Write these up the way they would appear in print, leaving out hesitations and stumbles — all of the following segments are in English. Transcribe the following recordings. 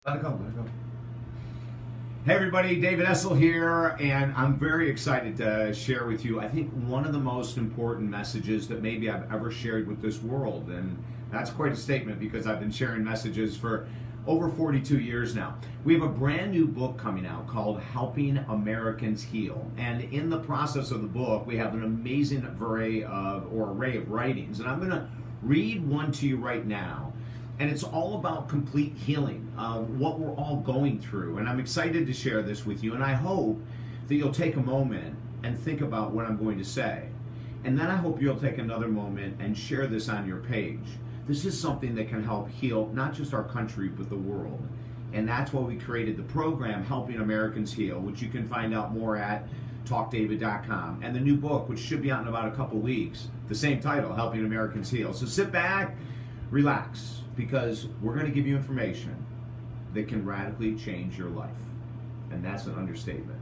Let it go, let it go. Hey everybody, David Essel here, and I'm very excited to share with you, I think, one of the most important messages that maybe I've ever shared with this world. And that's quite a statement because I've been sharing messages for over 42 years now. We have a brand new book coming out called Helping Americans Heal. And in the process of the book, we have an amazing array of writings. And I'm going to read one to you right now. And it's all about complete healing, what we're all going through. And I'm excited to share this with you. And I hope that you'll take a moment and think about what I'm going to say. And then I hope you'll take another moment and share this on your page. This is something that can help heal not just our country, but the world. And that's why we created the program, Helping Americans Heal, which you can find out more at talkdavid.com. And the new book, which should be out in about a couple weeks, the same title, Helping Americans Heal. So sit back, relax, because we're going to give you information that can radically change your life. And that's an understatement.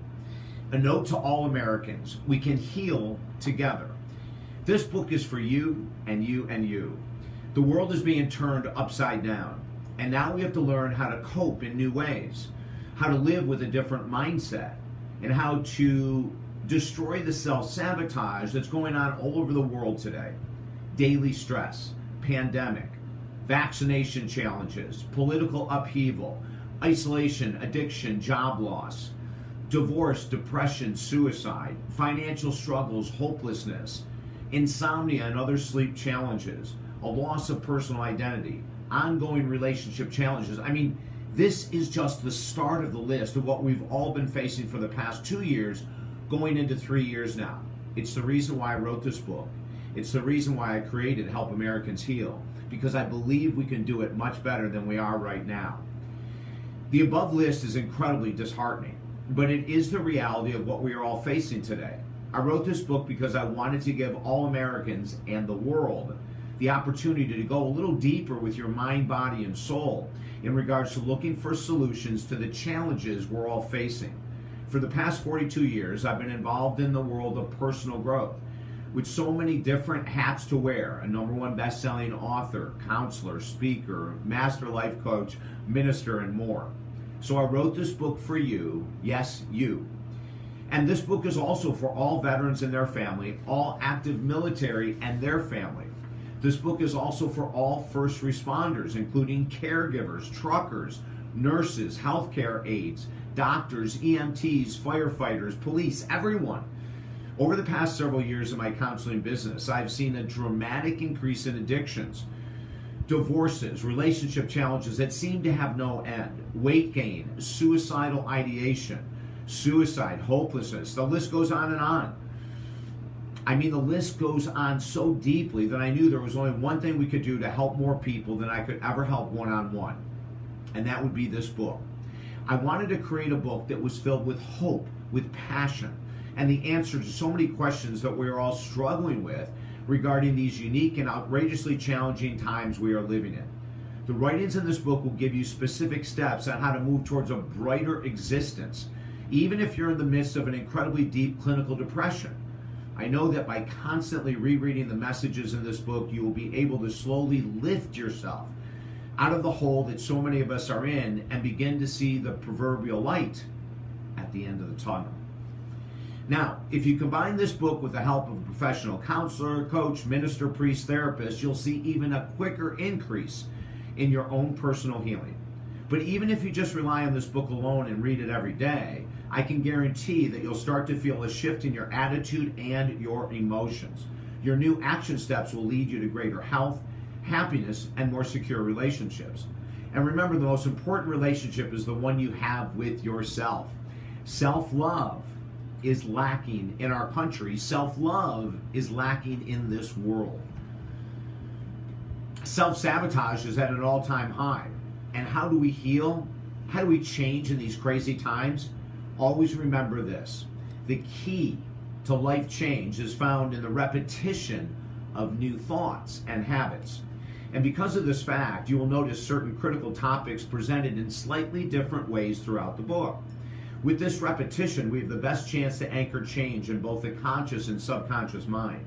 A note to all Americans: we can heal together. This book is for you and you and you. The world is being turned upside down, and now we have to learn how to cope in new ways, how to live with a different mindset, and how to destroy the self-sabotage that's going on all over the world today. Daily stress, pandemic, vaccination challenges, political upheaval, isolation, addiction, job loss, divorce, depression, suicide, financial struggles, hopelessness, insomnia and other sleep challenges, a loss of personal identity, ongoing relationship challenges. I mean, this is just the start of the list of what we've all been facing for the past 2 years, going into 3 years now. It's the reason why I wrote this book. It's the reason why I created Help Americans Heal, because I believe we can do it much better than we are right now. The above list is incredibly disheartening, but it is the reality of what we are all facing today. I wrote this book because I wanted to give all Americans and the world the opportunity to go a little deeper with your mind, body, and soul in regards to looking for solutions to the challenges we're all facing. For the past 42 years, I've been involved in the world of personal growth, with so many different hats to wear: a #1 best-selling author, counselor, speaker, master life coach, minister, and more. So I wrote this book for you, yes, you. And this book is also for all veterans and their family, all active military and their family. This book is also for all first responders, including caregivers, truckers, nurses, healthcare aides, doctors, EMTs, firefighters, police, everyone. Over the past several years in my counseling business, I've seen a dramatic increase in addictions, divorces, relationship challenges that seem to have no end, weight gain, suicidal ideation, suicide, hopelessness. The list goes on and on. I mean, the list goes on so deeply that I knew there was only one thing we could do to help more people than I could ever help one-on-one, and that would be this book. I wanted to create a book that was filled with hope, with passion, and the answer to so many questions that we're all struggling with regarding these unique and outrageously challenging times we are living in. The writings in this book will give you specific steps on how to move towards a brighter existence, even if you're in the midst of an incredibly deep clinical depression. I know that by constantly rereading the messages in this book, you will be able to slowly lift yourself out of the hole that so many of us are in and begin to see the proverbial light at the end of the tunnel. Now, if you combine this book with the help of a professional counselor, coach, minister, priest, therapist, you'll see even a quicker increase in your own personal healing. But even if you just rely on this book alone and read it every day, I can guarantee that you'll start to feel a shift in your attitude and your emotions. Your new action steps will lead you to greater health, happiness, and more secure relationships. And remember, the most important relationship is the one you have with yourself. Self-love is lacking in our country. Self-love is lacking in this world. Self-sabotage is at an all-time high. And how do we heal? How do we change in these crazy times? Always remember this: the key to life change is found in the repetition of new thoughts and habits. And because of this fact, you will notice certain critical topics presented in slightly different ways throughout the book. With this repetition, we have the best chance to anchor change in both the conscious and subconscious mind.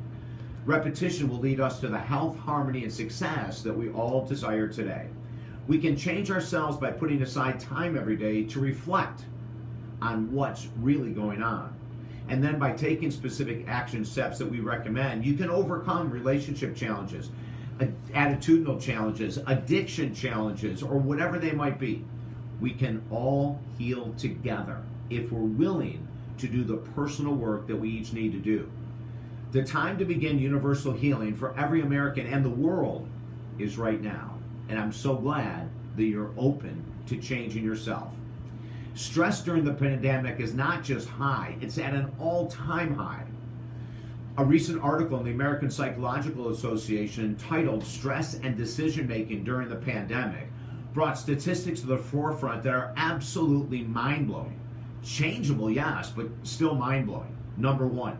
Repetition will lead us to the health, harmony, and success that we all desire today. We can change ourselves by putting aside time every day to reflect on what's really going on. And then by taking specific action steps that we recommend, you can overcome relationship challenges, attitudinal challenges, addiction challenges, or whatever they might be. We can all heal together if we're willing to do the personal work that we each need to do. The time to begin universal healing for every American and the world is right now. And I'm so glad that you're open to changing yourself. Stress during the pandemic is not just high, it's at an all-time high. A recent article in the American Psychological Association titled Stress and Decision Making During the Pandemic brought statistics to the forefront that are absolutely mind-blowing. Changeable, yes, but still mind-blowing. Number one,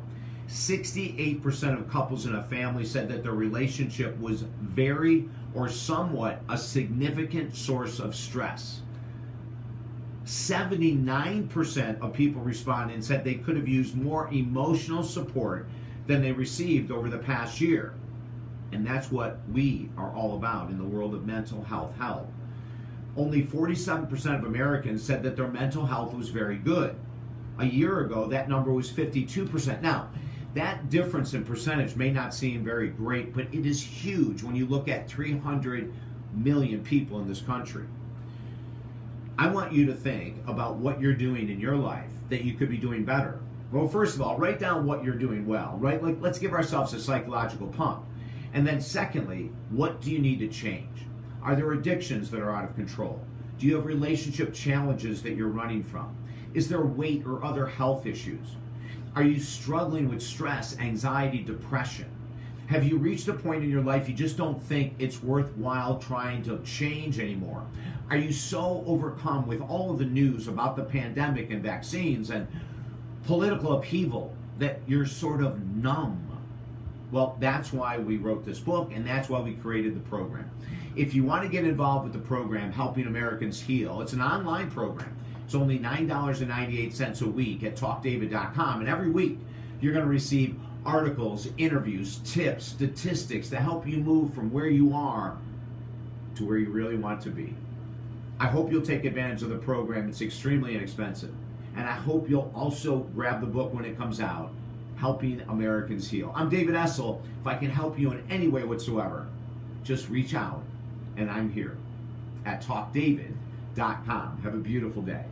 68% of couples in a family said that their relationship was very or somewhat a significant source of stress. 79% of people responding said they could have used more emotional support than they received over the past year. And that's what we are all about in the world of mental health help. Only 47% of Americans said that their mental health was very good. A year ago, that number was 52%. Now, that difference in percentage may not seem very great, but it is huge when you look at 300 million people in this country. I want you to think about what you're doing in your life that you could be doing better. Well, first of all, write down what you're doing well, right? Like, let's give ourselves a psychological pump. And then secondly, what do you need to change? Are there addictions that are out of control? Do you have relationship challenges that you're running from? Is there weight or other health issues? Are you struggling with stress, anxiety, depression? Have you reached a point in your life you just don't think it's worthwhile trying to change anymore? Are you so overcome with all of the news about the pandemic and vaccines and political upheaval that you're sort of numb? Well, that's why we wrote this book, and that's why we created the program. If you want to get involved with the program, Helping Americans Heal, it's an online program. It's only $9.98 a week at talkdavid.com, and every week you're going to receive articles, interviews, tips, statistics to help you move from where you are to where you really want to be. I hope you'll take advantage of the program. It's extremely inexpensive. And I hope you'll also grab the book when it comes out, Helping Americans Heal. I'm David Essel. If I can help you in any way whatsoever, just reach out, and I'm here at talkdavid.com. Have a beautiful day.